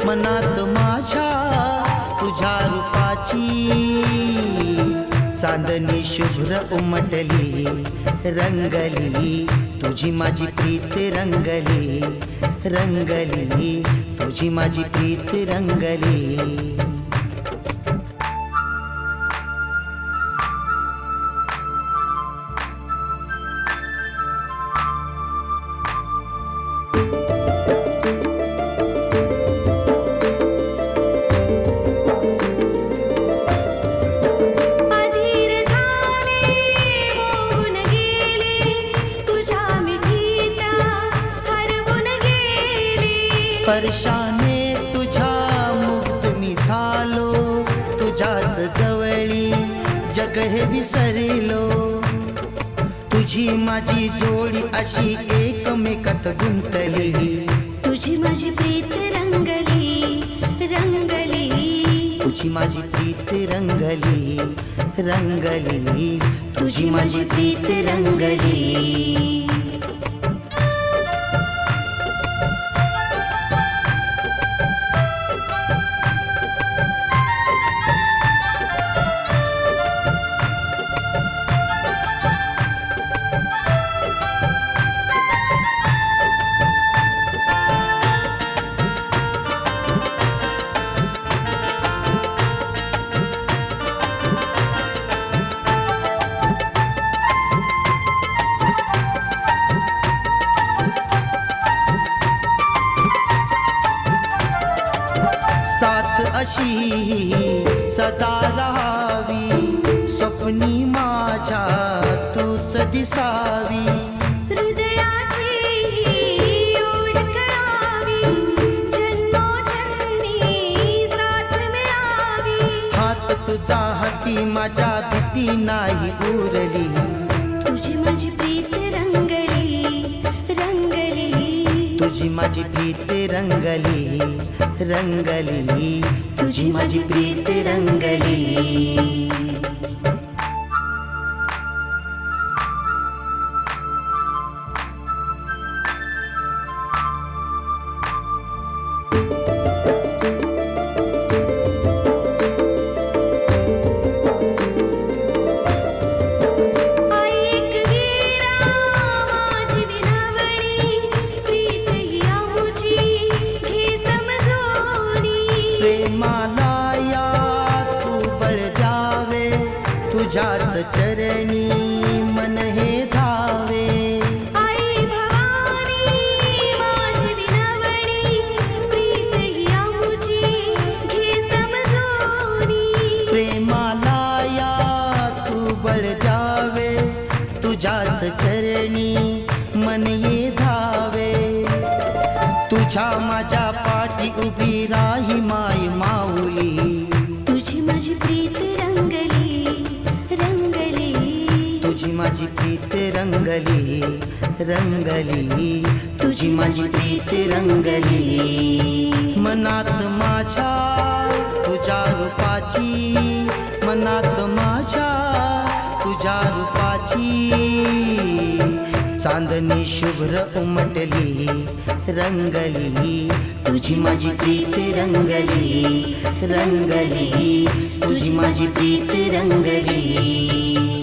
मनात माझ्या तुझ्या रूपाची चांदणी शुभ्र उमटली रंगली तुझी माझी प्रीत रंगली रंगली तुझी माझी प्रीत रंगली। स्पर्शाने तुझ्या मुग्ध मी झालो तुझ्याच जवळी जग हे विसरलो तुझी माझी जोडी अशी एकमेकात गुंतली तुझी माझी प्रीत रंगली रंगली तुझी माझी प्रीत रंगली रंगली तुझी माझी प्रीत रंगली। साथ अशी सदा राहावी स्वप्नी माझ्या तूच दिसावी हृदयाची ओढ करावी जन्मोजन्मी साथ मिळावी हात तुझा हाती माझ्या भीती नाही उरली तुझी माझी प्रीत रंगली रंगली तुझी माझी प्रीत रंगली रंगली तुझी माझी प्रीत रंगली। प्रेमाला तू बळ द्यावे तुझ्याच चरणी मन हे धावे आई भवानी माझी विनवणी प्रीत ही आमुची घे समजूनी प्रेमाला तू बळ द्यावे तुझ्याच चरणी मन हे धावे तुझ्या माझ्या पाठी उभी राही माय माऊली तुझी माझी प्रीत रंगली रंगली तुझी माझी प्रीत रंगली रंगली तुझी माझी प्रीत रंगली। मनात माझ्या तुझ्या रूपाची मनात माझ्या तुझ्या रूपाची चांदणी शुभ्र उमटली रंगली तुझी माझी प्रीत रंगली रंगली तुझी माझी प्रीत रंगली।